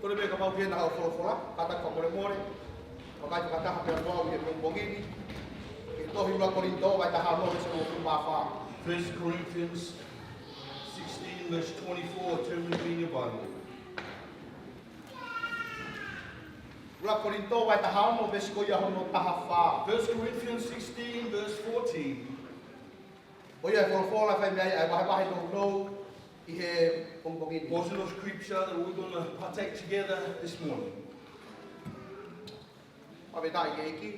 Kore me ka mau pia na hau wholofola, kata ka more more, o kai whakataha pia noa uhi e pongini, ke tohi ua Kolinito, vai taha no se o kumawha. 1 Corinthians 16 verse 24, turn with me in your Bible. Ua Kolinito, vai taha no vesi ko ia hono taha wha. 1 Corinthians 16 verse 14. O ia e wholofola kai mea ai wahe no I he pongini. Portion of scripture that we're going to partake together this morning. Awe tai ke iki.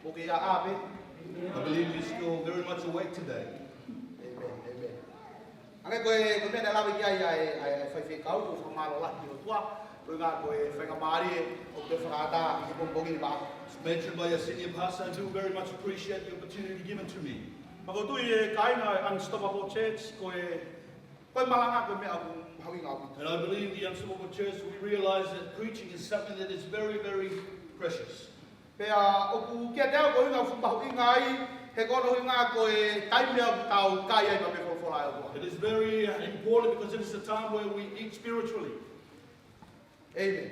O ke ia awe. I believe you're still very much awake today. Amen, amen. Angai koe mea na lawe ki ai whai kau o whamalo laki o tua. Koe ngā koe whainga maari o te whakata I he pongini ba. It's mentioned by your senior pastor. I do very much appreciate the opportunity given to me. Mako tui e kainga Unstoppable Church koe Malanga koe mea hawi ngā And I believe the Unstoppable Church, we realize that preaching is something that is very, very precious. Pea oku kia teo koe ngā whumpahu inga ai, he kono inga koe taimea tau kai ai pa me wholwhola e oa. It is very important because it is a time where we eat spiritually. Amen.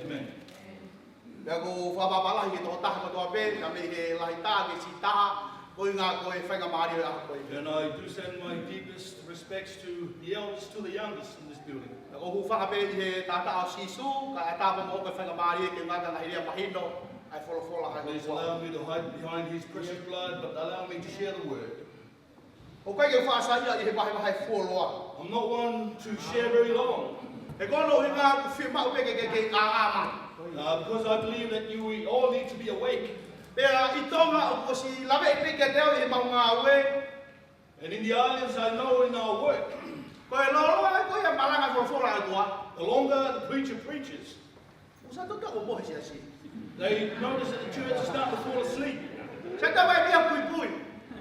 Amen. Pea ko whapapalahi ke tō taha katoa pe, ka me he lahi tā ke si taha, koe ngā koe whainga maari o koe. And I do send my deepest respects to the eldest, to the youngest in this building. O hu whakape I he tāta o sisu, ka e tāpa mo koe whainga maari ke ngata na hirea mahino, ai wholwhola hai Please allow me to hide behind his precious blood, but allow me to share the word. O kai ke whaasai I he mahi wholoa. I'm not one to share very long. He kono I ngā whimau peke ke ngā āma. Because I believe that we all need to be awake. Pea I tonga o ko si lawe I peke teo I mau ngā ue. And in the islands, I know in our work, Koe lolo ai koe ia Malanga wholwhola e tua. the longer the preacher preaches, Usa tuta ko mohi si asi. they notice that the church is starting to fall asleep. Se tawa ia pui pui.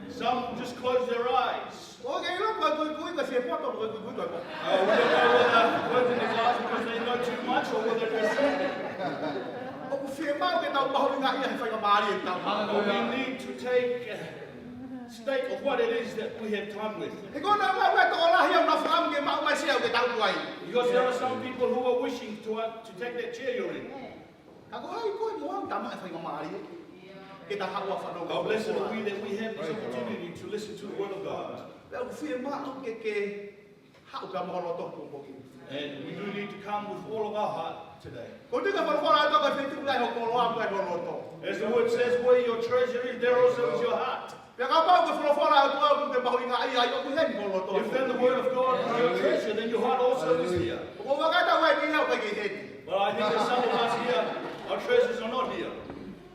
Some just close their eyes. O ke ilo koe pui pui ka se poto koe pui pui koe. We don't know whether closing their eyes because they know too much or whether they're sleeping. O ku whimau ke tau mahori ngā ia he whainga maari e tau. But we need to take stock of what it is that we have time with. He kona ua ue toko lahi au na whaam ke mau mai sea o ke tau kuai. Because there are some people who are wishing to take that chair you're in. Ka koe ai koe moa tama e whainga maari. Ke ta haua whanau. How blessed are we that we have this opportunity to listen to the word of God. Pea ku whimau ke hau ka moholo tohu poki. And we do need to come with all of our heart today. Ko tika wholwhola e toka whetu ngai ho kolo a koe holo to. As the word says, where your treasure is, there also is your heart. Pea ka pau ke wholwhola e tua ku ke mahori ngā ia I o ku heni holo to. If then the word of God is your treasure, then your heart also is here. Ko wakata wai ni hau kai ke heni. But I think that some of us here, our treasures are not here.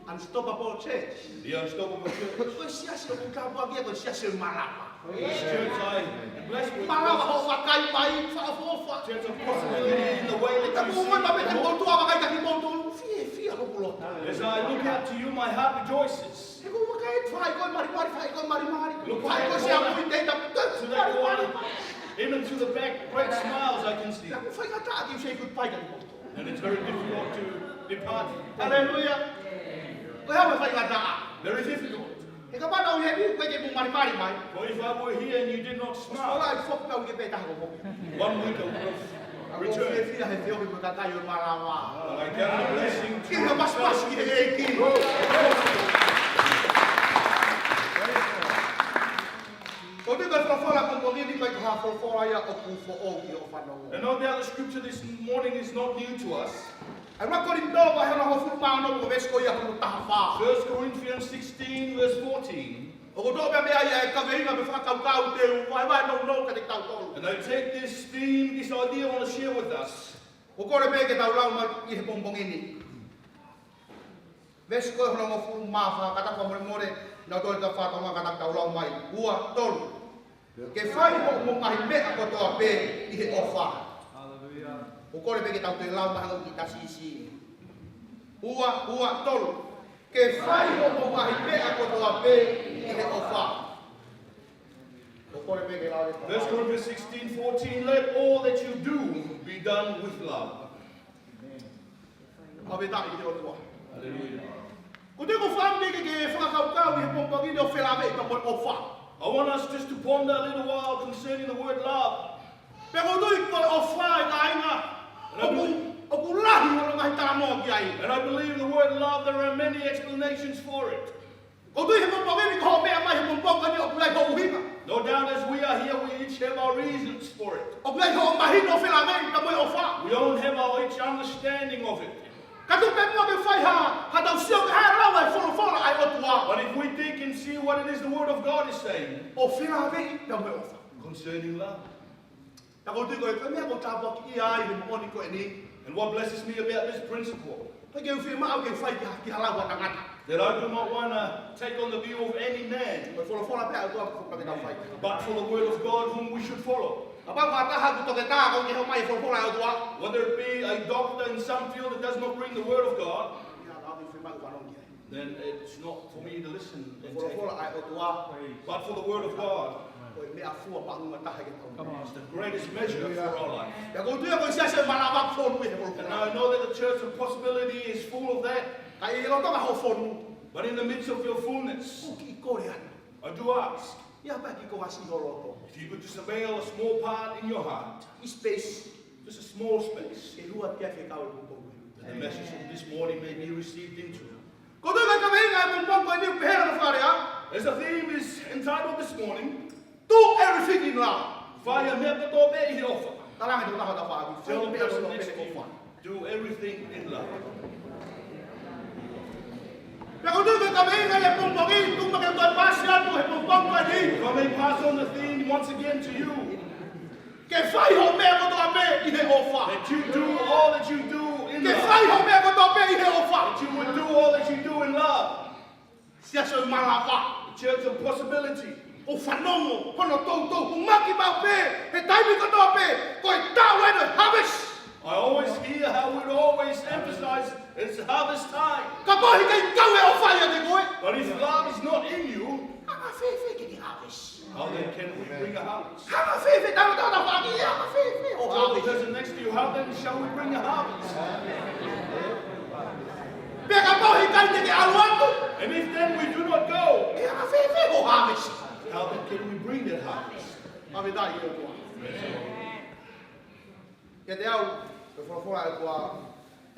Unstoppable Church. The Unstoppable Church. Koe siasi o ku ka pua kia koe siasi o malapa. This church I am blessed with. Malapa ho wakai mai whaafofa. Church of possibility in the way Ka that you mua ta see. pete mo tua wakai ka ki mo tolu. Fia ho pulo. As I look out to you, my heart rejoices. He ko wakai whai koe mari mari whai koe mari mari. Look Whai at koe that sea corner. kui teita. To that corner, even to the back, great smiles I can see. Ka ku whai ka tāti u sei kui pai ka ki mo. And it's very difficult to depart. Hallelujah. Koe hau e whai ka taa. Very difficult. He ka pana u hebi koe ke mu mari mari mai. For if I were here and you did not smile, Ola I whoka u ke peta ho mo. 1 week I would have Ko returned. fia he fio ki ka kai o malawa. But I count it a blessing Ki ka mas mas ki he ki. Ko te ka whawhora ko mo ni kai ka whawhora ia o ku fo o ki o whanau. And no doubt the scripture this morning is not new to us. Ai wa Kolinito wa hana ho fu paano ko vesko ia ko taha fa. 1 Corinthians 16 verse 14. O ko do me ai ka veinga me fa kau te vai no ka te tau tolu. And I take this theme, this idea I want to share with us. O ko re me ke tau lau mai I he pompongini. Vesko ho no fu ma fa ka ta ko more na to ta fa ka ta tau lau mai. Ua tolu. Ke fai mo mo mai me ko to ape I he ofa. O kore peke tau te lau maha ki tasisi. Ua tolu. Ke whai o mo mahi mea ko toa pe I he ofa. O kore peke lau e 1 Corinthians 16:14. Let all that you do be done with love. Awe tai te o tua. Hallelujah. Ko te ko whaame ke whakakaukau I he pompangini o whelame I ka mo ofa. I want us just to ponder a little while concerning the word love. Pe ko tui ko ofa I ka inga. O ku whanau ki ai. And I believe the word love, there are many explanations for it. O tui he mongpongi ni ko mea mai he mongponga ni o kulai ho uhinga. No doubt as we are here, we each have our reasons for it. O kulai ho mahino whila mei ka moi o wha. We all have our each understanding of it. Ka tu pe mua ke whai ha tau sio ke hae rawa e whora ai o tua. But if we think and see what it is the word of God is saying O whila mei ka moi o wha. concerning love. Ta ko tui ko e ka mea ko tāpua ki ai he moni ko e ni. And what blesses me about this principle, Ka ke uwhi maa ke whai ki halawa tangata. that I do not want to take on the view of any man, Ko whora pea o tua ko ka whai. but for the word of God whom we should follow. Apa ko ataha ku toke tā ko ki ho mai whora o tua. Whether it be a doctor in some field that does not bring the word of God, Ia ka ki whi maa ku whanau ki ai. then it's not for me to listen and Ko take. whora ai o tua. But for the word of God, Ko e mea fua maunga taha ke tau. it's the greatest measure for our life. Ya ko tui ko sia se malawak whonu e And whora. now I know that the church of possibility is full of that. Ka i roto ka ho whonu. But in the midst of your fullness, Ku ki kore anu. I do ask Ia pa ki ko asi ho roto. if you could just avail a small part in your heart, I space. just a small space, E lua pia ke kau e kukongu. that the message of this morning may be received into. Ko tui ka kawenga e mongpongo e ni pehera na whare As the theme is entitled this morning, Do everything in love. Whai a mea kato be i ofa. Talangi tō taho ta whāki. Tell the Whai mea person tō next pene to ko you, whā. do everything in love. Pea ko tui ka kawenga e mongpongi. Tuma ke toi pasi atu he mongpongo e ni. If I may pass on the theme once again to you, Ke whai ho mea ko tō ape i he o wha. that you do all that you do in Ke love. whai ho mea ko tō ape i he o wha. That you would do all that you do in love. Sia so malawa. The church of possibility. O whanongo. Hono tau tau. Umaki mau pe. He taimi ko tō ape. Ko e tau e no harvest. I always hear how we'd always emphasize it's harvest time. Ka pohi kei kau e o whai a te koe. But if love is not in you, Hanga whewhe ke ni harvest. how then can we bring a harvest? Hanga whewhe tau tau ta whaki. Hanga whewhe o Tell the harvest. person next to you, how then shall we bring a harvest? Pea ka pohi kai te ke alu atu. And if then we do not go, E hanga whewhe o harvest. how then can we bring that harvest? Ame tai i o tua. Ke te au. Ke whora e tua.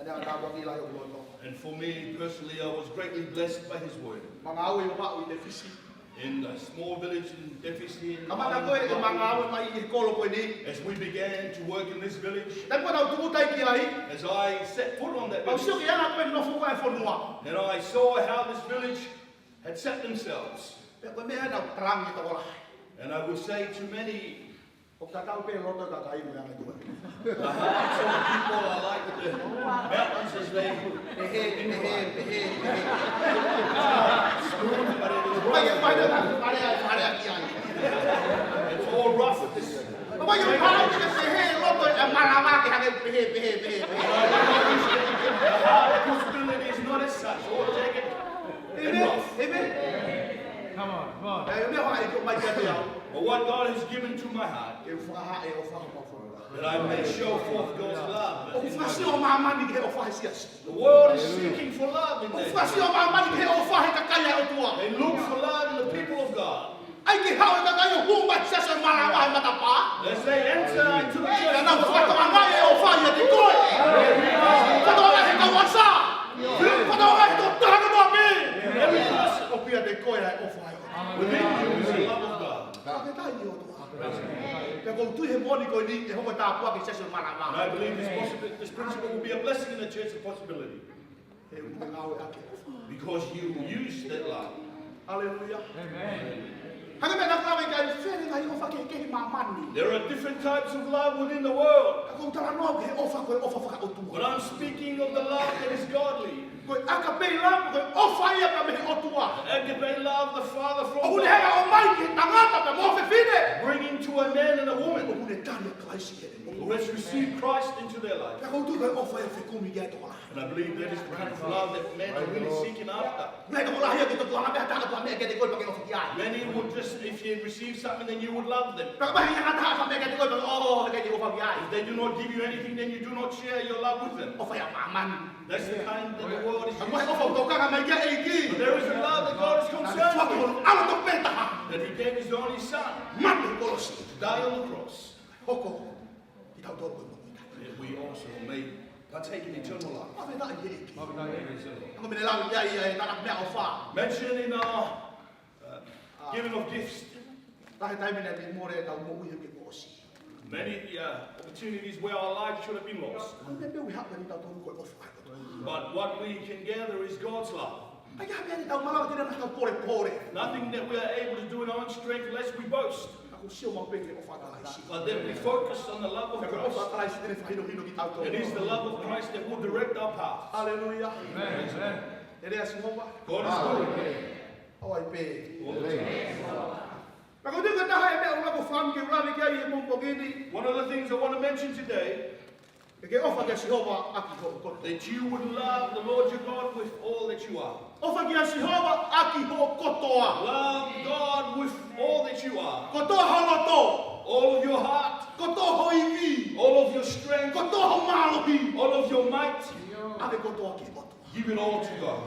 E te anga waki lai o kuloto. And for me personally, I was greatly blessed by his word. Mga au i o wau i te fisi. In a small village in Deficit, Ka mana koe e mga au mai i kolo koe ni. as we began to work in this village, Te koe tau tuku tai ki ai. as I set foot on that Au sio village, ki ana koe no fuka e whonua. and I saw how this village had set themselves. Pea koe mea nau tarangi ta ola. And I would say to many, O ka tau pe loto ka kai mo yana koe. the hearts of the people are like the mountains as they Pehe, pehe, pehe, pehe. smooth, but it is Mai e rough. pai na whare a ki ai. It's all rough with this. Mai e parau ki te pehe loto e marawa ki hake pehe, pehe, pehe, pehe. The heart of possibility is not as such, altogether and Amen, rough. amen. Come on, come on. E mea whai ko mai kia te au. But what God has given to my heart, E whaha e o whaha ma whora. that I may show forth God's love. O whasi o mamani ke o whahe siasi. The world is seeking for love in O their whasi o mamani ke o whahe ka kaya o tua. They look for love in the people of God. Ai ke hau e ka kaya huma siasi o marawa e matapa. As they enter into the church, E nau whato angai e o whahe a te koe. Whato angai he kawasa. Whato angai he tō tahana tō me. every person O pia te koe ai o whahe. within you is the love of God. Ka te tai o tua. Pea kou tui he moni koe ni e hoko tāpua ki siasi o And marawa. I believe this principle will be a blessing in the church of possibility E ui ngau e ake o whahe. because you use that love. Hallelujah. Amen. Hanga me na kawe kai where ngai o whake ke mamani. There are different types of love within the world, Ka kou tala noa ke ofa koe ofa whaka o tua. but I'm speaking of the love that is godly. Koe aka pei la koe ofa ia ka mehe o tua. Agape love, the Father O from hune God, hega o mai ke tangata pe mo fe fine. bringing to a man and a O woman hune tani Christ ke te who mo. has received Christ into their life. Ka kou tu koe ofa ia fe kumi kia tola. And I believe that is the kind of love that men are really seeking after. Nai ka mola hia ke to tuanga pe hataka tua me ke te koe pa ke ofa ki ai. Many would just, if you receive something, then you would love them. Ka ba hia ngata ka me ke te koe pa o ke te ofa ki ai. If they do not give you anything, then you do not share your love with them. Ofa ia mamani. That's the kind that the world is Ka moe using. ofa o tokanga mai kia e ki. But there is a love that God is Ka concerned whaki with, o ala to peta ha. that He gave His only Son Mate kolosi. to die on the cross, Hoko. Ki tau tō koe mo ki tai. that we also may partake in eternal life. Awe da i heke. Mabaka yeke solo. Anga mene lau ia ia e tanak mea o wha. Mention in our giving of gifts. Tahe taimene ni more e tau mo uia ke ko osi. Many opportunities where our life should have been lost. Anga me ui hapa ni tau tonu koe o wha. But what we can gather is God's love. Ai hapa ni tau malawa tira na tau pore pore. Nothing that we are able to do in our own strength lest we boast. Ako sio mau peke o wha talaisi. But then we focus on the love of Ako o wha Christ. talaisi tene whahino hino ki tau tonu. It is the love of Christ that will direct our path. Hallelujah. Amen. Ere a singoba. God is good. Au ai pe. All the time. Ako tika taha e mea ula ko wham ke ulawe kia i e mongpongini. One of the things I want to mention today, E ke ofa ke Sihova aki ho koto. that you would love the Lord your God with all that you are. Ofa kia Sihova aki ho kotoa. Love God with all that you are. Kotoa holoto. All of your heart, Kotoa ho iwi. all of your strength, Kotoa ho malohi. all of your might. Ave kotoa ki kotoa. Give it all to God.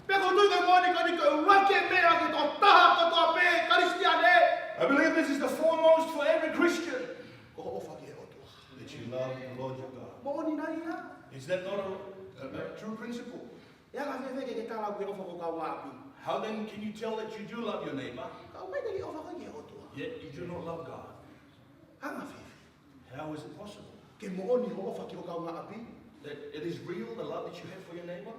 Pe ko tui ka moni ka ni ka urake mea ki to taha kotoa pe karistiane. I believe this is the foremost for every Christian, Ko ho ofa ki he kotoa. that you love the Lord your God. Moni na ia. Is that not a true principle? Ia ka wheweke ke tala ki ofa ko ka wapi. How then can you tell that you do love your neighbor, Ka umete ki ofa ko ki he kotoa. yet you do not love God? Hanga whewe. How is it possible? Ke mooni ho ofa ki ho ka wapi. That it is real, the love that you have for your neighbor,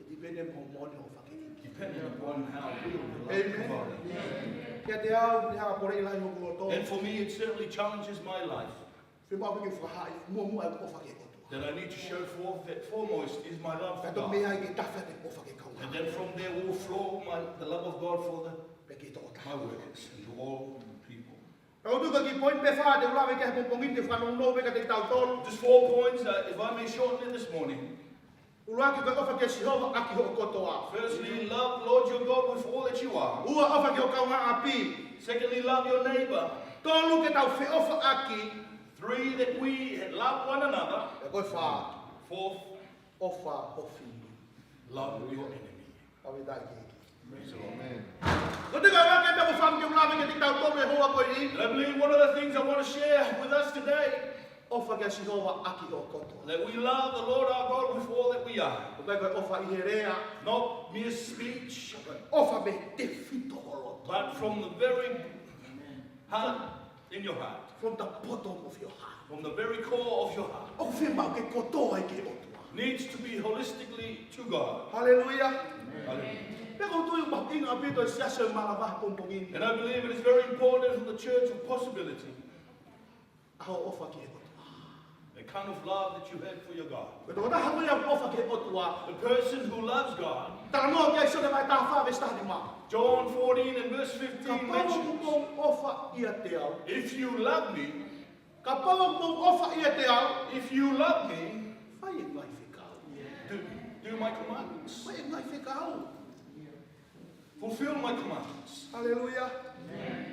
E dipende mo mooni ho ofa ki ni. depending upon how real the love of God is. Kia te au, ni hanga pore ilahi ho kuloto. And for me, it certainly challenges my life Whi mau ki whahai, mua mua e ofa ki he kotoa. that I need to show forth that foremost is my love for Ka to God. mea i ke tawhia te ofa ki kaunga. And then from there will flow the love of God for Pe ki to o my works and to all people. Kau tu ka ki point pe wha te ulawe ke he pongpongin te whanong no pe ka te tau tolu. Just 4 points, if I may shorten it this morning. Ula ki ka ofa ki Sihova aki ho kotoa. Firstly, love Lord your God with all that you are. Ua ofa ki ho kaunga api. Secondly, love your neighbor. Tolu ke tau whi ofa aki. 3, that we love one another. E koe wha 4th, ofa hofi. love your enemy. Kawe dai ki. Praise the Lord. Ko te ka wake pe ko wham ki ulawe ke te tau tolu e hoa koe ni. And I believe one of the things I want to share with us today, Ofa ki Sihova aki ho kotoa. that we love the Lord our God with all that we are. Ko kai koe ofa i he rea. Not mere speech, Ofa me te whito holoto. but from the very heart in your heart. From the bottom of your heart. From the very core of your heart. O whi mau ke kotoa i ke otua. Needs to be holistically to God. Hallelujah. Hallelujah. Pe ko tui makinga apito i siasa i malawah pongpongini. And I believe it is very important for the church of possibility, Aho ofa ki he kotoa. the kind of love that you have for your God. Ko tōna hangu ia ofa ki he otua. The person who loves God, Tara noa ki ai sone mai tā whawe stahni mā. John 14 and verse Ka 15 pawa mentions, mong ofa ia te au. if you love me, Ka pawa mong ofa ia te au. if you love me, Whai e ngai whikau. do my commandments. Whai e ngai whikau. Fulfill my commandments. Hallelujah.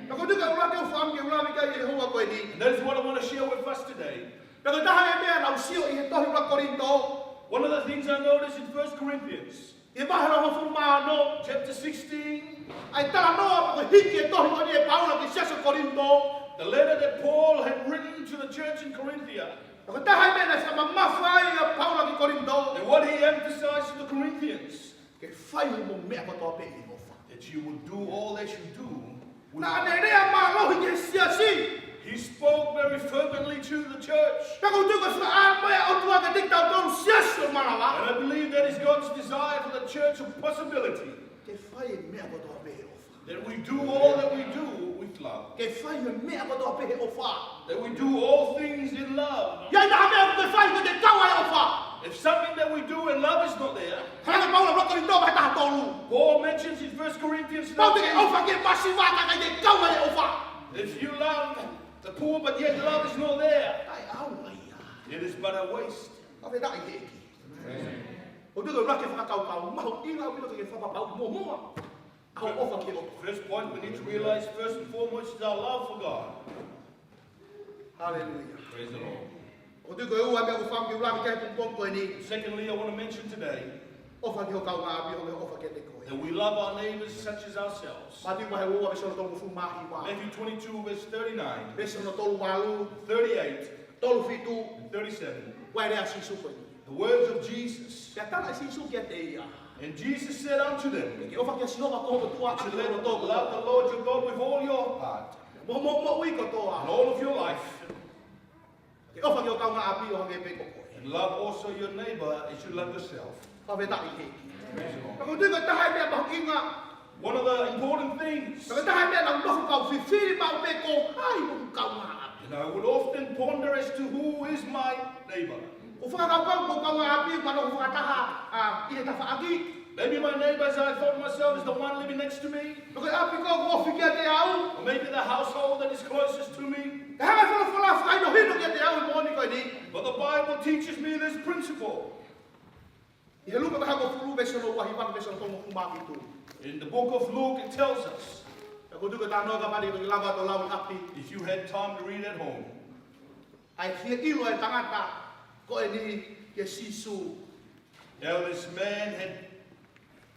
Ka ko tuka ula ke o whaam ke ula wika i he hoa koe ni. And that is what I want to share with us today. Ka ko taha e mea nau sio i he tohi ula Kolinito. One of the things I noticed in 1 Corinthians I mahara hofu maa no. chapter 16, Ai tala noa pa ko hiki e tohi koni e paula ki siasa Kolinto. the letter that Paul had written to the church in Corinthia, Ka ko taha e mea na sa mamawhai a paula ki Kolinto. and what he emphasized to the Corinthians, Ke whai mo mea ko toa pe i hofa. that you would do all that you do. with Na ane rea maa lohi ke siasi. He spoke very fervently to the church. Ka ko tuka sa a mea o tua ke tik tau tonu siasa malawa. And I believe that is God's desire for the church of possibility, Ke whai e mea ko toa pe i hofa. that we do all that we do with love, Ke whai e mea ko toa pe i hofa. that we do all things in love. Ia ina mea ko ke whai ko te kawa i hofa. If something that we do in love is not there, Kaya paula bloko ni toa taha tolu. Paul mentions in 1 Corinthians Pau te ke 19, ofa ke masi waka kai te kawa i hofa. if you love the poor but yet love is not there, Ai au ai ia. it is but a waste. Awe da i heki. O tuka rake whakakau maho inga o pito ke whapapau mo moa. Au ofa ke ofa. First point we need to realize first and foremost is our love for God. Hallelujah. Praise the Lord. O tuka e ua mea ufam ke ula ke pong koe ni. Secondly, I want to mention today Ofa ke ho kau ngā api o me ofa ke te koe. that we love our neighbors such as ourselves. Mati wa he ua me sono tolu fu mahi wa. Matthew 22 verse 39, Bese no tolu walu, 38, tolu fitu, and 37. wa ere asi suko ni. The The words of Jesus. Kia tala si su kia te ia. And Jesus said unto them, Ke ofa kia sinova ko tua to atu let o tō love the Lord your God with all your heart mo ui ko toa. and all of your life, Ke ofa kia o kaunga api o hange pe koko. and love also your neighbor as you love yourself. Ka veta i heki. Ka tui ka tahai mea mahu inga. One of the important things, Ka tahai mea na mahu kau whiwhiri mau pe ko hai mo kaunga api. and I would often ponder as to who is my neighbor. O whakakau ko kaunga api mana o whakataha i he tawhaaki. Maybe my neighbor, as I thought myself, is the one living next to me, Ka api ko ko whikia te au. or maybe the household that is closest to me. Ka hanga whala whakaino hino kia te au i mōni koe ni. But the Bible teaches me this principle. I he luka ka hako furu besono wahi waka besono tongo kumaki tu. In the book of Luke, it tells us, Ka kutuka tānoa ka pari ki lava to lau i api. if you had time to read at home, Ai hia ilo e tangata ko e ni ke sisu. now this man had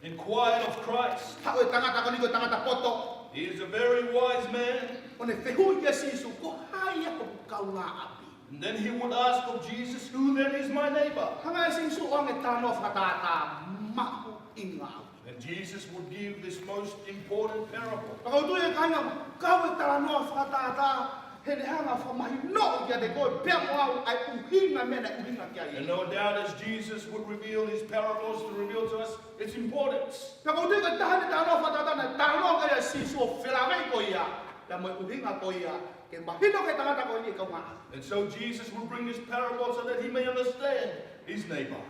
inquired of Christ. Hao e tangata ko ni ko tangata poto. He is a very wise man. O ne whehui ke sisu ko hai ako kaunga api. And then he would ask of Jesus, who then is my neighbor? Hanga e sisu o nge tānoa whakatata mahu inga api. And Jesus would give this most important parable. Ka kau tu e kanga kau e tānoa whakatata he ne hanga whamahi no kia te koe pia mo au ai uhinga mena uhinga kia And i. no doubt as Jesus would reveal his parables to reveal to us its importance. Ka kau tu e tahane tānoa whakatata na tānoa ka ia sisu o whirawei ko ia. Ka mo uhinga ko ia. Ke mahino ke tangata ko ni kaunga api. And so Jesus would bring this parable so that he may understand his neighbor.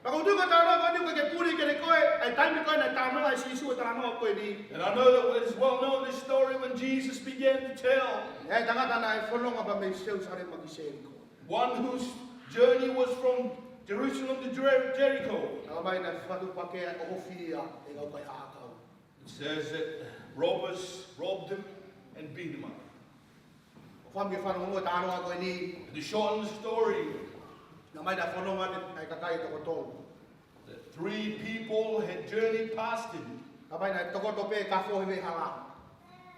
Ka kau tu ka tānoa ko ni ko ke puri ke te koe ai taimi koe na tānoa ai sisu o tānoa koe ni. And I know that it is well known this story when Jesus began to tell Ai tangata na e whanonga pa me seu sare makiseri ko. one whose journey was from Jerusalem to Jericho. Ka mai na whatu pakea o hofia e kau kai ākau. It says that robbers robbed him and beat him up. Whamia whanonga tānoa koe ni. And to shorten the story, Na mai na whanonga ai kakai toko tō. that 3 people had journeyed past him. Ka mai na toko tope ka whohewe hala.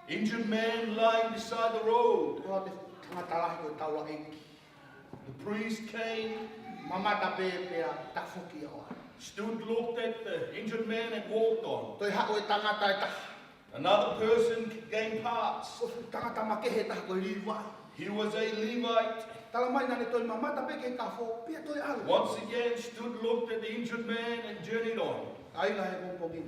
Injured man lying beside the road. Ko te tangata lahi koe taua enki. The priest came, Mamata pe pea tafuki awa. stood, looked at the injured man and walked on. Toi hako e tangata e taha. Another person came past. Ko tangata makehe taha koe riwai. He was a Levite. Tala mai na ne toi mamata pe ke ka who pia toi alu. Once again stood, looked at the injured man and journeyed on. Ai na he kongkongi.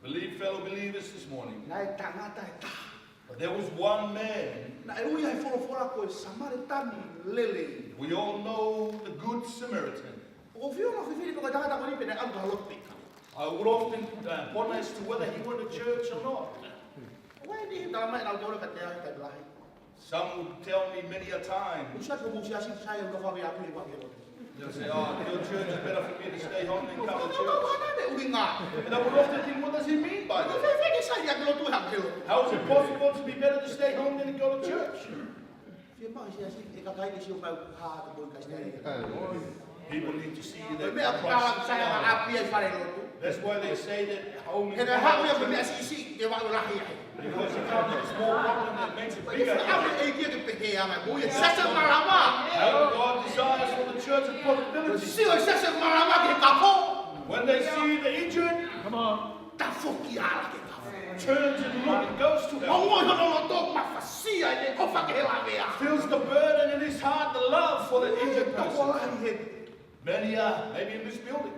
Believe fellow believers this morning. Na e tangata e taha. But there was one man. Na e ui ai whorofora koe Samaritani lele. We all know the Good Samaritan. O whiona whiwhiri koe tangata koe ni pene alu halopika. I would often ponder as to whether he went to church or not. Wai ni tala mai na tōre ka te ai kai lahi. Some would tell me many a time, Usa ko musi asi sai o whawe aku i wake roto. they'll say, oh, your church is better for me to stay home than come to church. Ana ne ui ngā. And I would often think, what does he mean by Ko that? whiwhiri sai aku lotu hake roto. How is it possible to be better to stay home than to go to church? Whia mai si asi e ka kai ni si o mau haa te koe kai stare. People need to see Koe that mea kutala Christ sai is a alive. api ai whare roto. That's why they say that home is He ne hau ia koe better. mea si isi ke wau lahi ai. Because it comes with a small problem that makes it Koe bigger. whiwhiri au e kia ke pehe anga. Koe e sasa marawa. How God desires for the church of Koe possibility. si o e sasa marawa ke kapo. When they see the injured, Come on. Ta whoki ala ke kapo. turns and look and goes to O them. ngoi hono lo tō mawhasia e ne ofa ke he la mea. Feels the burden in his heart, the love for the injured Toko person. lahi he. Many are, maybe in this building,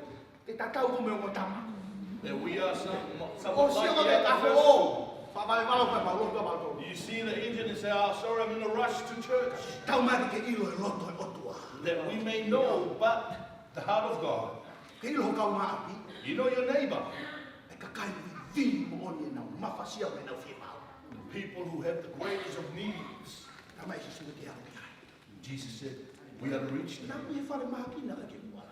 Te tatau ko me o tama. that we are O somewhat si like o ke that. kapo o. Whawai wau ka pauloto mato. You see the injured and say, oh, sorry, I'm in a rush to church. Tau mai ke ilo e loto e otua. That we may know, but the heart of God. Ke ilo ho kau ngā api. You know your neighbor. E ka kai vi mo oni e nau mawhasia me nau whimau. The people who have the greatest of needs. Ta mai si suwe te hau te kai. Jesus said, we are to reach them. Nau e whare mahakina ka ke mua.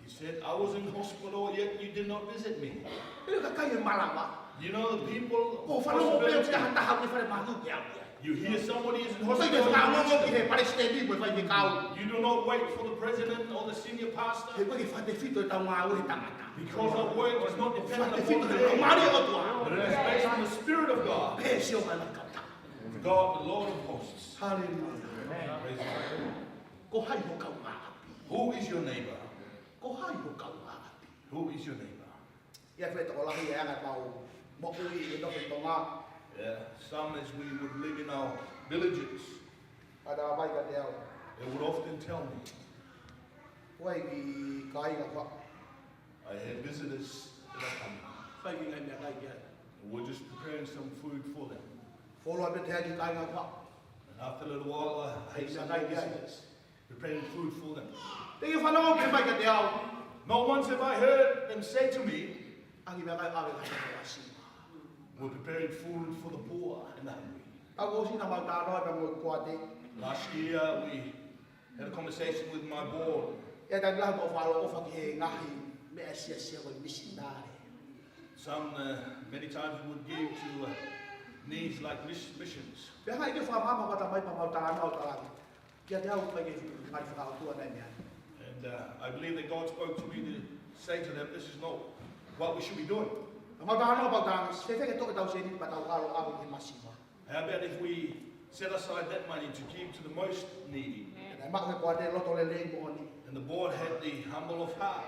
He said, I was in hospital, yet you did not visit me. Ilo ka kai e malawa. You know the people, Ko whanongo peo te possibility, taha te hau mahu ke au. you hear somebody is in Ko sai te hospital, whanongo ki you he pare steady koe whai te kau. do not wait for the president or the senior He pastor, koe ke whate whito e tau ngā ue tangata. because our work is not dependent Whate upon whito he man, mauri o tua. but it is based on the Spirit of God. He si o mai mai kata. God, the Lord of hosts. Hallelujah. Praise God. Ko hai ho kau ngā api. Who is your neighbor? Ko hai Who is your neighbor? Ia wheta o lahi e anga tau mo ui i no whetonga. Some, as we would live in our villages, Ada mai ka te au. they would often tell me, Wai ki ka inga wha. I had visitors that are coming. Wai ki ngai mea kai ki ai. We're just preparing some food for them. Wholo me te haki ka inga wha. And after a little while, I had some more visitors, preparing food for them. Te ki whanau ke mai ka te au. Not once have I heard them say to me, Angi mea kai awe kai ka wasi. we're preparing food for the poor and the hungry. Au o sina mau tānoa pe mo kua te. Last year, we had a conversation with my board. Ia tai lau mo whalo o whaki he ngahi mea sia sia ko misinare. Some, many times would give to needs like missions. Pe ngai ke whamama wata mai pa mau tānoa tānoa. Kia te au kai ke mai whakao tua nei mea. And I believe that God spoke to me to say to them, this is not what we should be doing. Mau tānoa pau tānoa. Se wheke toke tau se ni pa tau alo awe he masiwa. How about if we set aside that money to give to the most needy? Nei mako he kua te loto le lei mo ni. And the board had the humble of heart.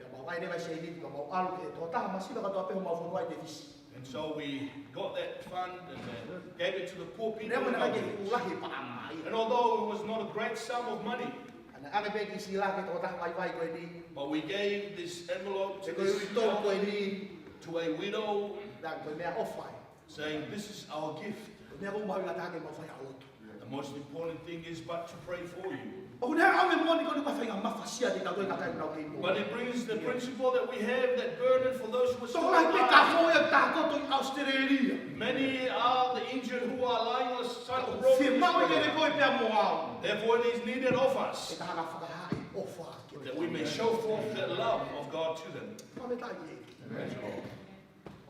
Ia mau kai newa se ni pa mau alo ke tō taha masiwa ka tō peho mau whanua i te visi. And so we got that fund and gave it to the poor people. Rewa in na our kai ke village. ulahi pa amai. And although it was not a great sum of money, Ana ame pe ki sila ke tō taha mai vai koe ni. but we gave this envelope Se to koe this ui tō koe elderly, ni. to a widow, Nā koe mea ofai. saying, this is our gift. Koe mea kumau i ngā tāke mau whai alotu. The most important thing is but to pray for you. O kune hea ame moni koe nuka whainga mawhasia te tau koe ngā kai unau kei mo. But it brings the principle that we have, that burden for those who are Tō so lai pe ka alive. whoia tā koto i Australia. Many are the injured who are lying on the side of the road. Whia mau i kere koe pia mo au. Therefore, it is needed of E us tahanga whakahai ofa. that we may show forth the love of God to them. Mame tai e.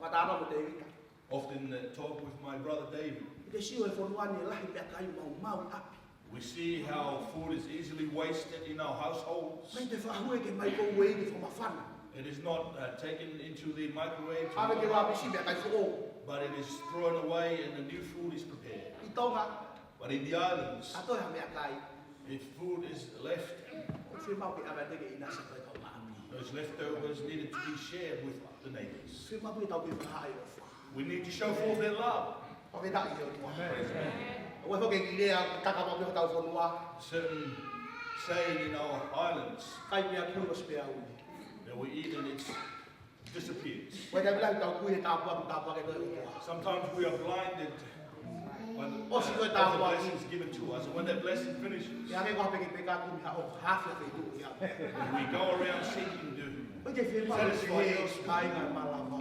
Whakatāna mo te ewika. Often talk with my brother David. I te siu e whonuani e lahi pia kai mau mau api. We see how food is easily wasted in our households. Mai te whahue ke mai kou wei ki whamawhana. It is not taken into the microwave, to Ame ke warm wā up, pisi pia kai who but it is thrown away and the new food is prepared. I tonga, But in the islands, a toi ha mea kai. if food is left, O whia mau ke awa teke i nasa koe kau maapi. those leftovers needed to be shared with the neighbors. Whia mau ke tau ke whahai ofa. We need to show forth their love. Ame tai e o tua. O e hoke ki lea kaka mau ke tau whanua. Certain saying in our islands Kai pia kuros pia ui. that we eat and it disappears. O e te bilang tau kui e tāpua ke toi o tua. Sometimes we are blinded by the, Oh, si koe of the tāpua. blessings given to us. And when that blessing finishes, E ame koha peke peka kumi ha o hawhia kei tu ia. we go around seeking to, O te whia mau ke he kai ngai malama.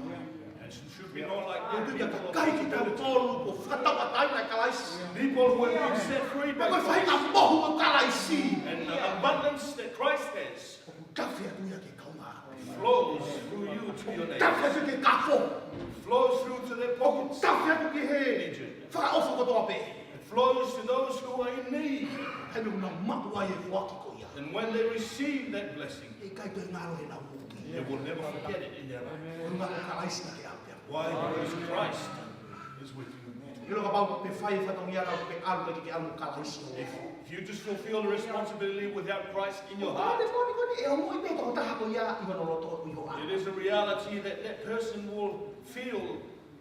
and should we not like O the tu people ka of kai ki tau hospitality, tolu ko whatawa tai nai kalaisi. people who have been set free by Mai koe Christ, whainga mohu o kalaisi. and the abundance that Christ has O ku tawhia tu ia ke kaunga. flows through you to your neighbors, Tawhia tu ke kafo. flows through to their O ku pockets, tawhia tu ke he. injured. Whakaofa ko toa pe. It flows to those who are in need. Hei me una maku ai e whaki ko ia. And when they receive that blessing, E kai toi ngaro he na muki. they will never forget it in their life. O runga ko kalaisi na ke apia. Why? Because Christ is with you. I roka pau pe whai whatongi ana ko pe alu ke alu kalaisi o. If you just fulfill the responsibility without Christ in your O heart, te moni koni e o mo i pe toko taha ko ia i wano roto o iho a. it is a reality that that person will feel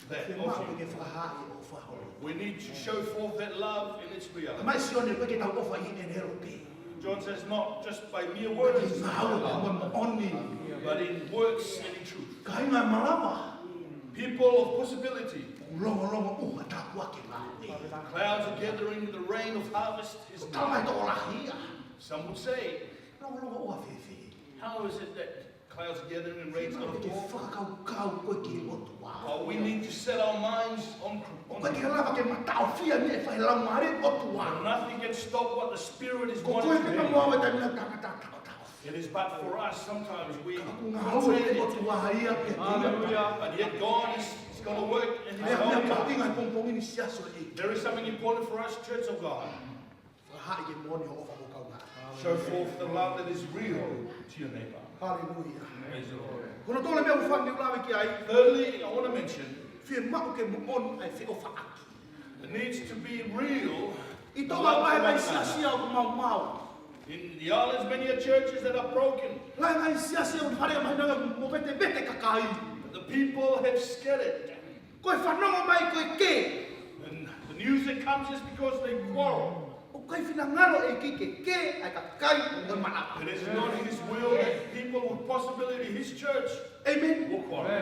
that Ke of mau you. ke whahai o whahoro. We need to show forth that love in its reality. Mai sione koe ke tau ofa i en hero pe. John says not just by mere Ki words, ngau ka mo mo oni. but in words and in truth. Ka inga malama. People of possibility. Longo longo uha ta kua ke ngau e. Clouds are gathering, the rain of harvest is Tala mai now. toko lahia. Some would say, Longo longo uha fefe. how is it that clouds are gathering and rain's going Ke to fall? whakau kau koe ki rotu wa. Oh, we need to set our minds on Koe ke lava ke matao fia ne whai langare rotu wa. nothing can stop what the Spirit is Ko koe wanting ke to na do. mua wata mina takata takata. It is but for us, sometimes we Ngau e pretend it, rotu wa ia ke Hallelujah. but yet God is going to work in His Mea mea own ka time. inga pompongi ni siaso e. There is something important for us, Church of God. Whahai ke moni ho ofa ko kau ngā. Show forth the love that is real to your neighbor. Hallelujah. Praise the Lord. Kono tole mea uwhangi ulawe ki ai. Thirdly, I want to mention, Whia mau ke moon ai whio whaaki. it needs to be real. I the toa love mai for mai one sia another. sia o mau mau. In the islands, many are churches that are broken. Lai ngai sia sia o whare mai nanga mo bete bete kakai. The people have scattered. Koe whanonga mai koe ke. And the news that comes is because they quarrel. O kai whina ngaro e ki ke ai kakai o manapa. It is not his will that people with possibility, his church, Amen. will quarrel.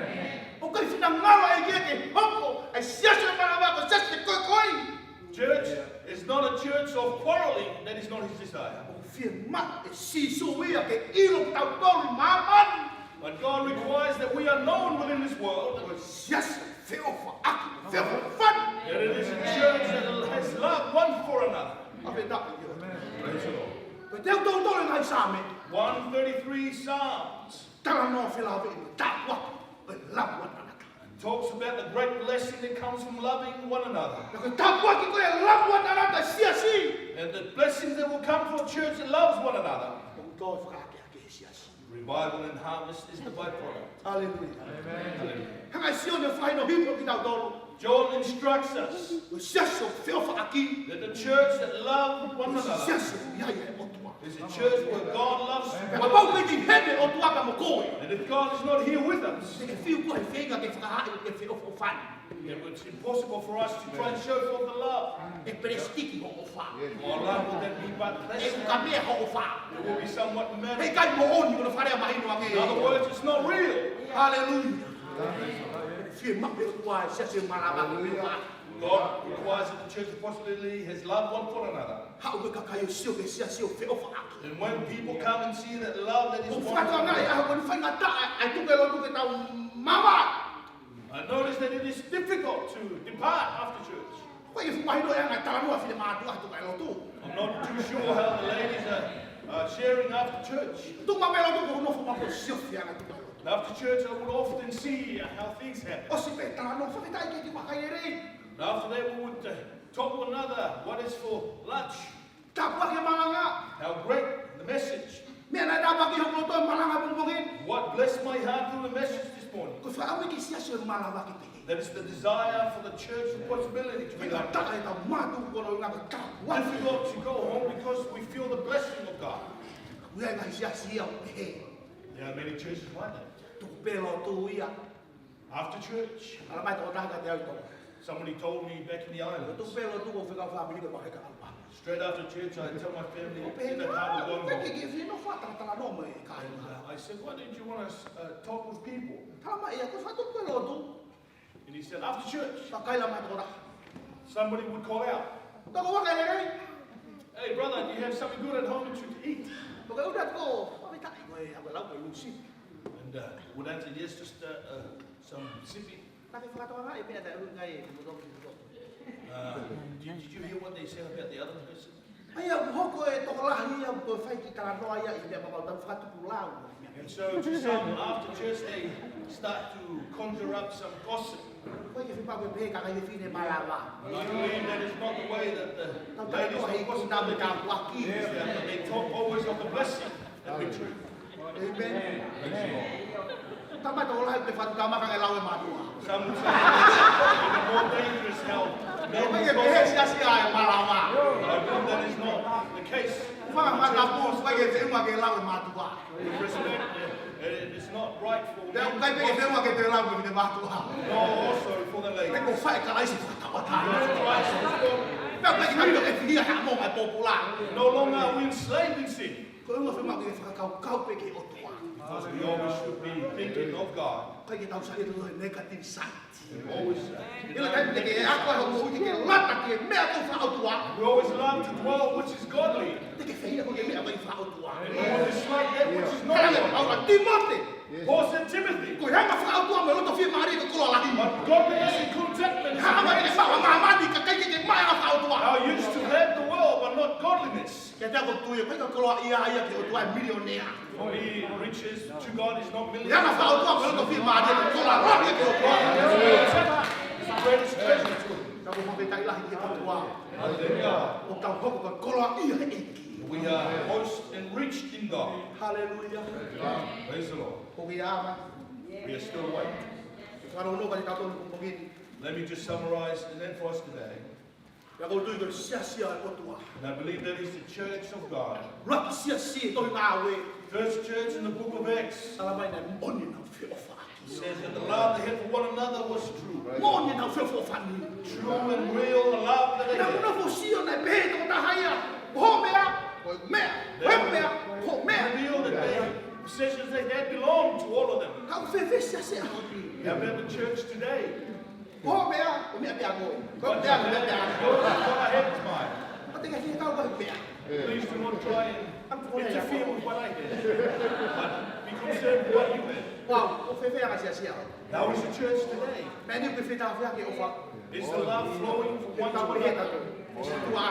O kai whina ngaro e ke hoko ai sia sia manapa ko sia sia koe koe. Church is not a church of quarreling. That is not his desire. O fia ma e si so ia ke ilo tau tolu maman. But God requires that we are known within this world. O sia sia feo fa aki feo fa fan. That it is a church that has love one for another. Ape da. Praise the Lord. Ko te tau tolu ngai sa me. 133 Psalms Tala no fila ve ta wa. La wa. talks about the great blessing that comes from loving one another. Ko ta wa ki ko e la wa na ta sia si. And the blessings that will come for a church that loves one another. O to fa ke sia si. Revival and harvest is the byproduct. Hallelujah. Hallelujah. Hanga sio ne fai no hipo ki tau tolu. John instructs us O sia so feo fa aki. that the church that loves one O sia another so ia ia o tua. is a church where God loves Ka one pau another. pe di hebe o tua ka mo koe. And if God is not here with us, Te fiu ko e fenga ke whakahae ke feo o fan. then it's impossible for us to try and show forth the love. E prestiki ho o fa. Our love will then be but E less. ka mea ho o fa. It will be somewhat Hei minimal. kai mo oni ko na whare a mahi no In other ake. words, it's not real. Hallelujah. Fie ma pe o tua e sia se marama ko pe wa. God requires that the church of possibility has love one for another. Ha o ka kai o sio ke sia sio feo fa aki. And when people come and see that love that is O one fa for ka ngai another, a ko ni whai ngata ai tu ke lo tu ke tau mama. I notice that it is difficult to depart after church. Ko e whai no e ngai tala no a file ma tu atu kai lo tu. I'm not too sure how the ladies are sharing after church. Tu ma pe lo tu ko no fo ma ko sio fia na tu kai lo tu. And after church, I would often see how things happen. O si pe tala no fa ke tai ke ki wa kai re. And after that, we would talk to one another what is for lunch, Ta wa ke malanga. how great the message, Me na da ba ki ho to malanga bung bungin. what blessed my heart through the message this morning. Ko fa ame ki sia sio malanga ki te. That is the desire for the church of possibility to Me be ka like ta ai ta ma tu ko no nga ka wa. difficult to go home because we feel the blessing of God. We ai ngai sia sia o he. There are many churches like that. Tu pe lo tu ia. After church, Ala mai to ta ka te ai to. somebody told me back in the Tu islands, pe lo tu ko fe ka fa bi ko ba ka alpa. straight after church, I tell my family Pe in the car we're going pe ki home. ki fi no fa ta ta no me ka ai. I said, why didn't you want to talk with people? Ta ma ia ko fa tu pe lo tu. And he said, after church, Ta kai la mai to ra. somebody would call out, Ta ko wa ka re. hey brother, do you have something good at home that you to eat? To ka udat ko. Pa ta ko e ha la ko lu si. And would answer, yes, just some sippy. Ta ke fa to nga e pe ta ru ngai mo do. Did you hear what they said about the other person? Ai au hoko e to la hi au ko fai ki kala no ia i me ba ta fa tu lau. And so to some, after church, they start to conjure up some gossip. Ko ke fi pa ko pe ka ka fi ne malava. And I believe that is not the way that the Ta ta ladies ko ai of ko na me possibility ka wa ki. is that they talk always of the blessing and victory. Amen. Ta ma to la ke fa ta ma ka lau e ma tu. Some would say it's even more dangerous how men Ko will ke pe gossip. sia sia e malava. I believe that is not the case. Fa ma ka pu ko ke te ma ke lau e ma tu. With respect, it is not right for Te men kai to pe ke te gossip, ma ke te lau e ne ma tu. nor also for the Te ladies. ko fai ka ai si ta wa ta. Christ has gone. Pe pe ka ke fi ha mo ai popular. No longer are we enslaved in sin, Ko ngo fi ma ke fa ka pe ke o tu. because we always should be thinking of God. Ka ke tau sa e negative side. Always, Ila kai te ke ako ho mo ki ke lata ke me ko fa o tu. we always love to dwell which is godly, Te ke fai ko ke me ko fa o tu. and we will dislike that which is not Kala ke godly. au Timote. Paul said, Timothy, Ko hanga fa o tu me lo to fi mari ko ko la hi. but godliness and contentment is Ha ma ke fa ma ma di ka kai ke ma fa o tu. how used to have the world, but not godliness. Ke ta ko tu e ko ko lo ia ke o tu ai millionaire. For me, riches to God is not millions. Hanga fa o tu me lo to fi mari ko la ro ke o tu. It's the greatest treasure to him. Ta ko mo be tai la hi ke o tu. Hallelujah. O ta ko ko ko lo ia e. We are most enriched in God. Hallelujah. Praise the Lord. Ko ki ama. We are still awake. Ka ro no ka ta to ko ngin. Let me just summarize and then for us today. Ja kau tui kau sia-sia e potua. And I believe that is the church of God. Raki sia-sia toi ngāwe. First church in the book of Acts. Salamai na moni na whiofa. It says that the love they had for one another was true. Moni na whiofa ni. True and real, the love that they Na had. una fosio na pehe toko tahaya. Ho mea, ho mea, ho mea, ho mea. Revealed that they, possessions they had belonged to all of them. Kau whewhe sia-sia ho ni. How about the church today? Ho mea, ho mea mea ngoi. Ho What's mea, ho that? mea Yours mea. is what I have is mine. Pati ka kini kau kau mea. Please do not try and interfere with what I have. But be concerned with what you have. Wow, ho whewhe ka sia-sia. How is the church today? Mea ni uke whita whia ke ofa. Is the love flowing from one to Kau heta another? tu. Isi tua.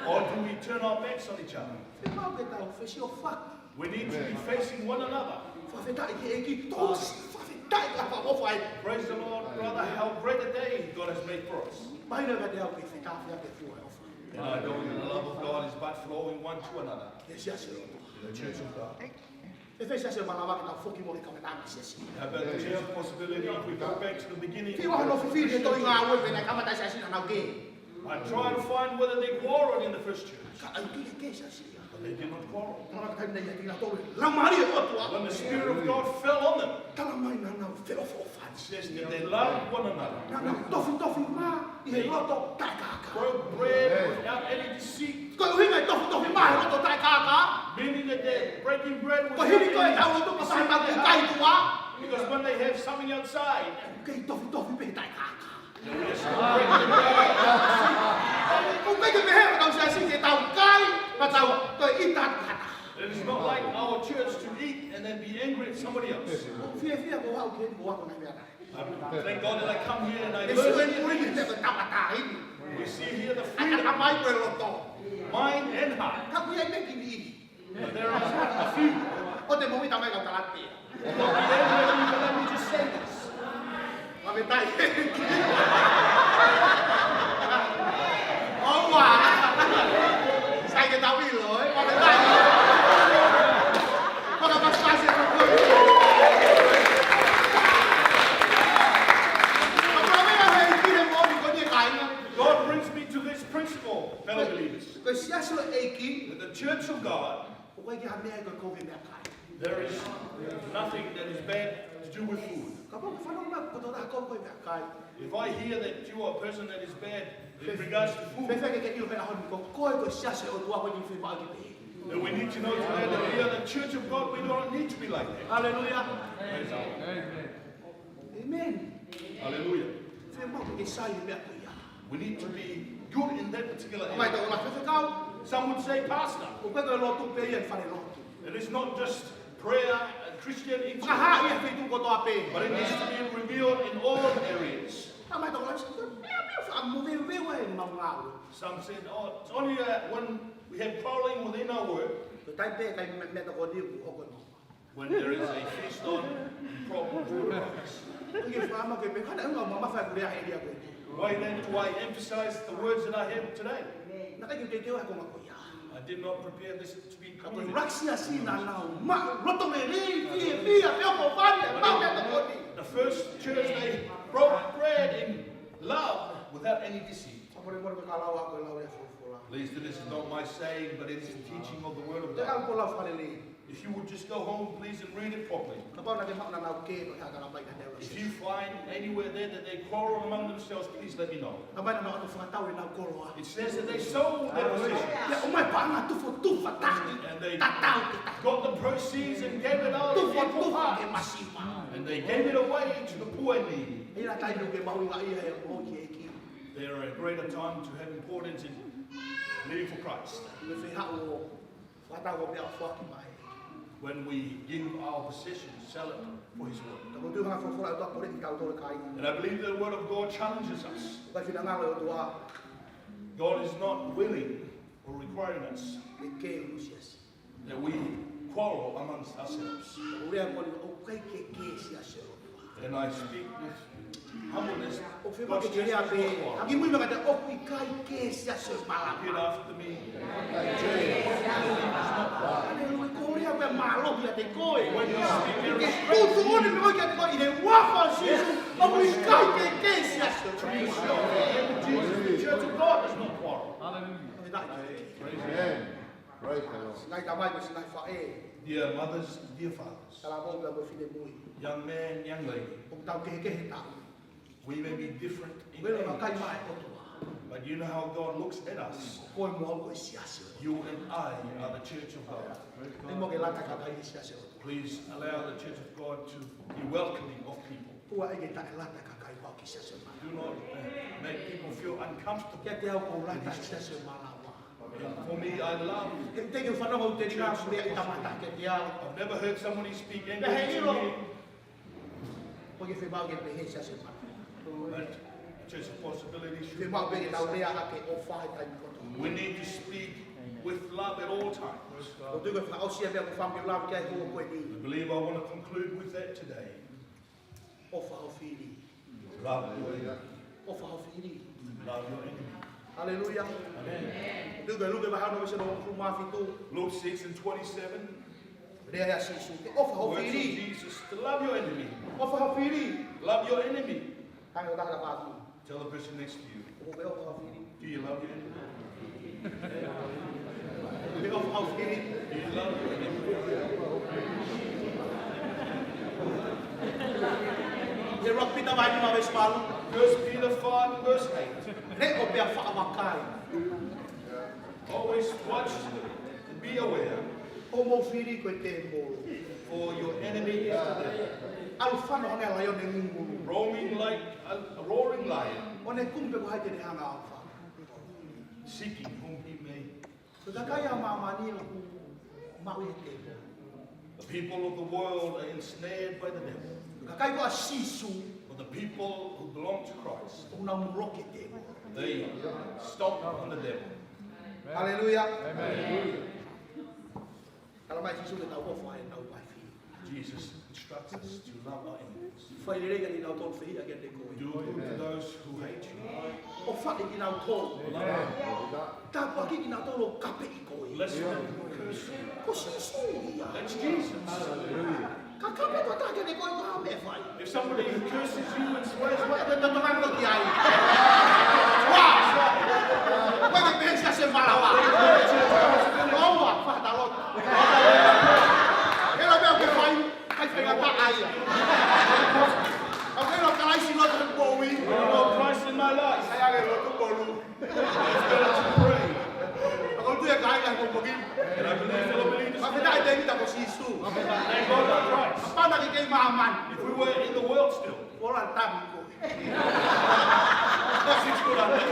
Or do we turn our backs on each other? Te mau ke tau whesio whak. We need to be facing one another. Whawhetai ke eki. Tos, whawhetai ka whawhai. Praise the Lord, brother, how great a day God has made for us. Maina ka te au ke whita whia ke fua ofa. And I know that the love of God is but flowing one to another. Ke sia-sia o. In the church of God. E whai sia-sia malawa ke tau whoki mo le kametanga sia-sia. How about the church possibility if we go back to the beginning? Ki waha no whiwhi he toi ngā wewe na kamata sia-sia na nau ke. I try to find whether they quarreled in the first church. Ka au ki ke sia-sia. But they did not quarrel. Tala ka taina ia tina tōre. Lamari e otua. When the Spirit of God fell on them, Tala mai na nau whio whawhai. it says that they loved one another. Na nau tofi mā. I he roto tai kāka. Broke bread without any deceit, Koe uhinga i tofi mā he roto tai kāka. meaning that they're breaking bread Ko without hiri koe any tau roto pasahi deceit tau in their kukai heart. tua. Because when they have something outside, Kei tofi pe tai kāka. they're still breaking bread. Kung kei ke mehe tau sia-sia ke tau kai. Pa tau koe i tātu kata. It is not like our church to eat and then be angry at somebody else. Fia ko hau ke ko wako na mea tai. Thank God that I come here and I E sue learn muri these te things. ko tapatai. We see here the Ana freedom, ka mai koe roto. mind and heart. Ka kuia me ki ni. But there are a few. O te momi tamai ka kalate. Not be angry at me, but let me just say this. Ma me tai. Oh wa. Sai ke tau i lo, ma me tai. Ko ka pasase ko ko. God brings me to this principle, fellow believers. Ko sia-sia eki. With the church of God, Ko kai ki ha mea ko ko mea kai. there is nothing that is bad to do with food. Ka pa whanau na ko tōna ko mea kai. If I hear that you are a person that is bad in regards to Fe food, fe ke ilo hea honi ko koe ko sia-sia o tua ko ni whi mao ki pe. then we need to know today that we are the church of God. We don't need to be like that. Hallelujah. Praise the Lord. Amen. Hallelujah. Fe mao ke sai mea ko ia. We need to be good in that particular Mai area. tō la fe kau. Some would say, Pastor, Ko koe ko lo tu pe ia whare lo. it is not just prayer and Christian Ka intimacy, ha ia whi tu ko toa pe. but it needs to be revealed in all areas. Ka mai tō la fa mo ve ve we ma ngau. Some said, oh, it's only when we have quarreling within our work, Ko tai pe kai me to ko ni ku hoko no. when there is a feast on problems will arise. Ngi fa ma ke pe kana ngau ma fa ku ria e dia ko. Why then do I emphasize the words that I have today? Na kai ke te ko ma ko ia. I did not prepare this to be Ko communicated. raxia si na na ma roto me ri fi a pe ko fa ni ma me to ko ni. The first church, they broke bread in love without any deceit. Amore mo ka la wa ko la ria fo la. Please, this is not my saying, but it is the teaching of the Word of Te God. ka ko la fa le. If you would just go home, please, and read it properly. Ka pa na ke ma na na ke no ka ka mai ka te. If you find anywhere there that they quarrel among themselves, please let me know. Ka mai na na fa tau na ko lo. It says that they sold their possessions Ya o mai pa na tu fa ta. and they Ta tau te ta. got the proceeds and gave it out Tu in fa equal ke parts. masima. And they gave it away to the poor and needy. Ira tai no ke ma wi ia e o ki e ki. They are a greater time to have importance in living for Christ. Me fe ha o fa ta ko pe a fa ki mai. When we give our possessions, sell it for His word. Ka ko tu ha fo fo la to ko ri ka to kai. And I believe the Word of God challenges us. Ka fi na nga o tua God is not willing or requiring us ke ke lusias. that we quarrel amongst ourselves. O ria ko o kai ke sia se. And I speak with humbleness. O fe ma God's ke ria church pe. is not quarrel. Agi mu me ka te o ki kai ke sia se mala. Repeat after me. Aleluia, ko ria pe malo ki te koe. When you speak in Ke respect, tu o ni me ka te koe i le wa fa sisu. O ki kai ke sia se. Jesus, the church of God does not quarrel. tomorrow. Hallelujah. Amen. Praise the Lord. Ngai tamai ko sinai fa e. Dear mothers, dear fathers, Kala mo ga mo fine mui. young man, young lady, O tau ke ke ta. we may be different in Welo na kai age, mai o tua. but you know how God looks at us. Ko mo ko siasi. You and I are the church of God. Ai mo ke lata ka kai siasi. Please allow the church of God to be welcoming of people. Tua e ke ta lata ka kai pa ki siasi. Do not make people feel uncomfortable. Ke te au ko lata siasi malawa. And for me, I love. Ke te ke whana mo te ringa me i tamata ke te au. I've never heard somebody speak Ke English hei to iro. me, Ko ke whi mau ke pe he siasi malawa. but church of possibilities. Whi mau pe ke tau rea ake o whae tai ko to. We need to speak with love at all times. O tu ko wha o sia me ko whampi lau ki ai ko koe ni. I believe I want to conclude with that today. O wha o whiri. Love your enemy. O wha o whiri. Love your enemy. Hallelujah. Amen. Luke mahano se no fu mafitu. Luke 6:27. Rea ya sisu. O wha o Words of whiri. Jesus to love your enemy. O wha o whiri. Love your enemy. Kai o taka patu. Tell the person next to you. O me o wha o whiri. Do you love your enemy? Me o wha o whiri. Do you love your enemy? Ye rock pita vai ni ma ves palu. 1 Peter 5:8. Ne o pe a wha wakai. Always watch and be aware, O mo whiri ko te mo. for your enemy is the devil, Alu whano hanga la yo ne ngungulu. roaming like a roaring lion, O ne kumpe ko hai te ne hanga au wha. seeking whom he may. Ko ta kai a mamani o ku mau e te mo. The people of the world are ensnared by the devil, Ka kai ko a sisu. but the people who belong to Christ, O na muroke te mo. they stop on the devil. Hallelujah. Kalau mai sisu ke tau ko whae tau pai fi. Jesus instructs us to love our enemies. Whai re rega ni tau tō whiri a ke te koe. Do good to those who hate you. O whai ki nau tō. Ka pua ki nau tō lo kape i koe. Bless them who curse you. Ko sisu ia. That's Jesus. Ka kape to ta ke te koe ka me whai. If somebody curses you and swears Wai by te te tongan ko ki ai. Wah! Wai te pensa se malawa. Owa, wha ta lo. Ela me o ke whai. Kai whai ta ai. Au kero kalai si lo te koe. Oh, Christ in my life. Ai age lo tu kolu. I've got to pray. Ako tu e kai ka ko poki. And I believe fellow believers. Ma pita te kita ko sisu. Thank God for Christ. Apa na ki kei mahaman. If we were in the world still, Ora tabi ko. that's it's good on that.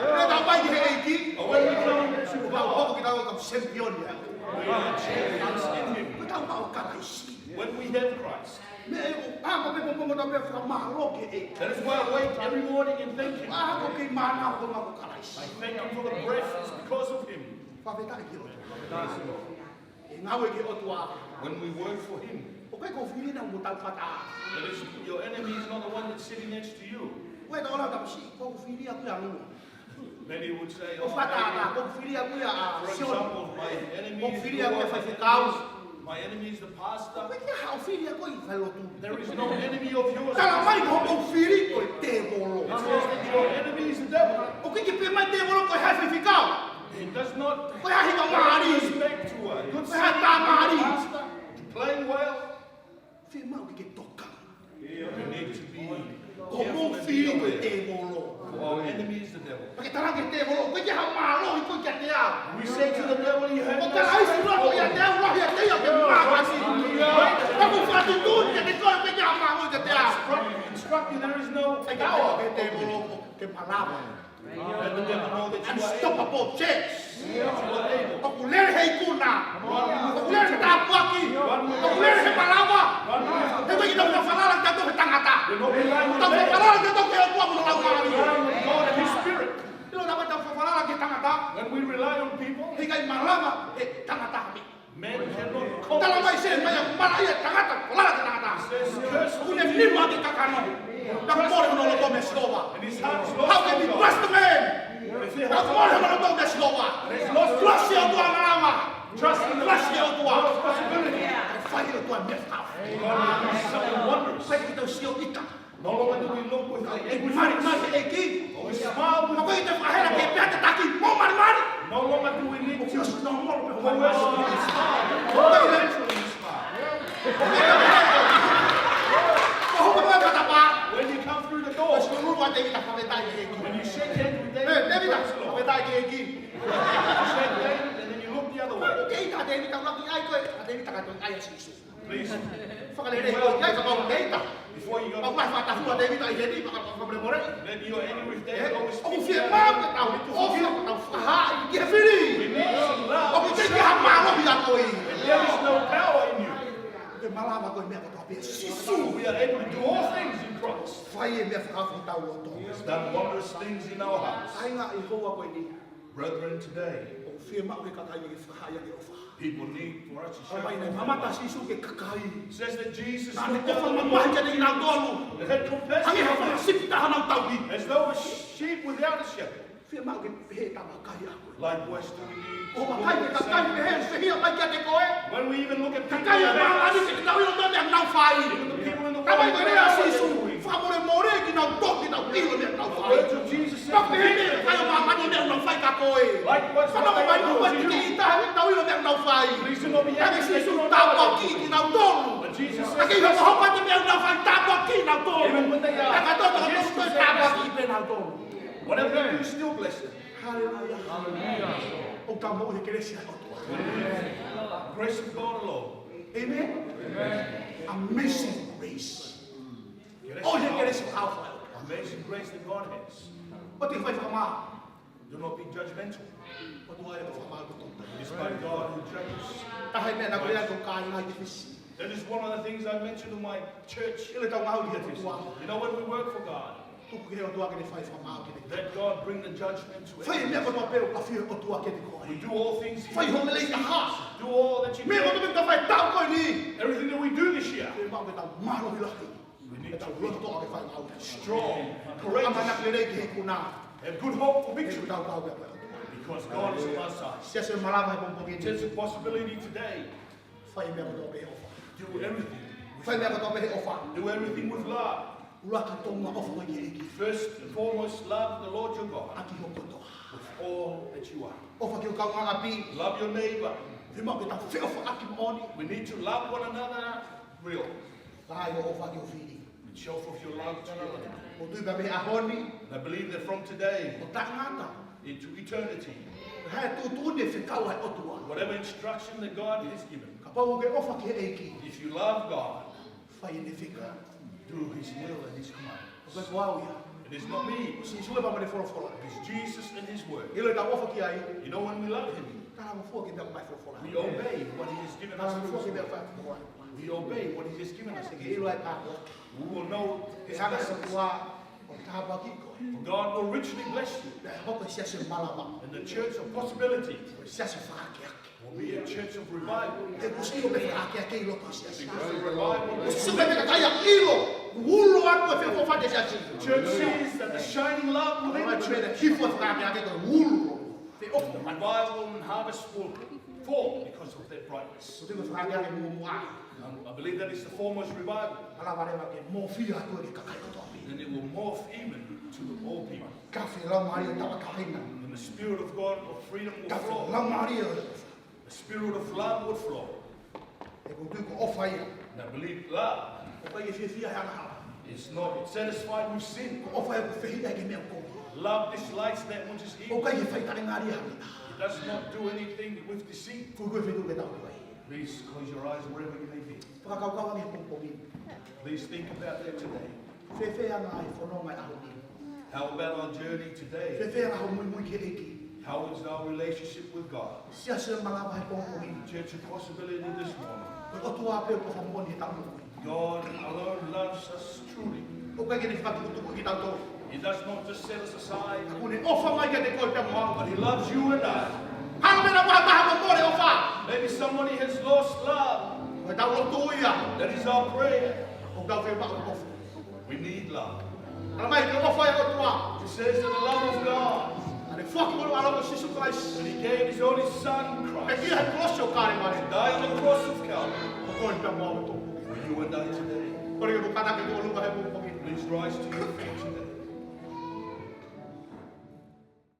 Ora ta pai ki hei ki. But when we come to Ka God, ko kita ko ka champion ya. we are champions in Him. Ko ta ma o kalai si. When we have Christ, Me e ko ko pe ko ta pe fra ma ro ke e. that is why I wake every morning and thank Him. Ko ke mana ko ma ko kalai si. I thank Him for the breath. It's because of Him. Pa pita ki ro. E ngawe ki o tua. When we work for Him, O kai ko fili na mo ta fata. that is, your enemy is not the one that's sitting next to you. Ko ta ola ta si ko fili aku ya lu. Many would say, Ko oh, fata maybe, ta ko fili aku ya for si. example, my enemy Ko is fili the aku Lord, fa fi kaus. my enemy is the pastor. Ko ki ha fili aku i fa lo tu. There is no enemy of yours. Kala mai ko ko fili ko te bolo. It says that your enemy is the devil. O que pe mai te bolo ko ha fi kau. It does not Ko ha hi ka mari. respect to a good Ko ha ta mari. pastor, playing well. Fi mau ki toka. We need to be Ko careful mo and fili be ko aware. te bolo. Our enemy is the devil. Porque tarang que te bolo, ko ki ha malo ko ki te a. We say to the devil, you have Ko no kala ai si lo ko ya te strength. lo ya te ya ke ma si. Ko mo fa tu tu que te ko ki ha malo que te a. Instructing, there is no Ai ka power. ke te bolo ke palabra. Let the devil know that you are able. Unstoppable church. You are able. O kulere hei kuna. O kulere ta puaki. O kulere he palabra. Te ko kita na falala ka to tangata. We're not relying on Ta man. falala ka to ke o mo la We're mari. relying on God and His Spirit. Ilo na ta falala ke tangata. When we rely on people, Hikai malama e tangata mi. men cannot Tala mai compensate. se mai mala ia tangata, falala ke tangata. Says, curse Une lima ke kakano. Ta more no lo tome slova. and his heart is How lost can in we God. trust the man? If they Ta have more no lo tome slova. Trust your tua malama. trust in the Trust your tua. possibility, Fai your tua mefta. God will do something wondrous. Fai kita sio ita. No longer do we look with our E mari ignorance, mari e ki. but we smile with Ma ko ita fahera ke pia taki. Mo No longer do we need to Just no more. coercively inspire, eventually inspire. When you come through the door, when you shake hands with David, you shake David and then you look the other way. Please, before you go, maybe you're angry with David, always speak to him. We need some love. And there is no power in you. We are able to do all things in Christ. He's done wondrous things in our hearts. Brethren, today, people need for us to share. It says that Jesus looked down on the and had compassion as though a sheep without a shepherd. Likewise, do we need to look at the same when we even look at people around us, even the people in the world, the words of Jesus said, likewise, please do not be anxious, but Jesus says, even when they are against us, whatever you do, still bless them. Hallelujah. Grace of God alone. Amen. Amazing grace. Amazing grace that God has. Do not be judgmental. Despite God who judges. That is one of the things I mentioned in my church. You know, when we work for God, let God bring the judgment to it. We do all things here. Do all that you do. Everything that we do this year. We need to be strong, courageous, have good hope for victory. Because God is on our side. There's a possibility today. Do everything. Do everything with love. First and foremost, love the Lord your God with all that you are. Love your neighbor. We need to love one another real. And show forth your love to one another. I believe that from today into eternity, whatever instruction that God has given, if you love God, do His will and His command. It is not me. It is Jesus and His word. You know, when we love Him, we obey what He has given us. We obey what He has given us. We will know His blessings. God will richly bless you. And the church of possibility will be a church of revival. Because revival the church sees that the shining love within the church. Revival and harvest will fall because of their brightness. I believe that is the foremost revival. And it will morph even to all people. And the Spirit of God of freedom will flow. The Spirit of love will flow. And I believe love is not satisfied with sin. Love dislikes that which is evil. It does not do anything with deceit. Please close your eyes wherever you may be. Please think about that today. How about our journey today? How is our relationship with God? Church of possibility this morning. God alone loves us truly. He does not just set us aside, but He loves you and I. Maybe somebody has lost love. That is our prayer. We need love. It says that the love of God, and He gave His only Son, Christ, to die on the cross of Calvary for you and I today. Please rise to your feet today.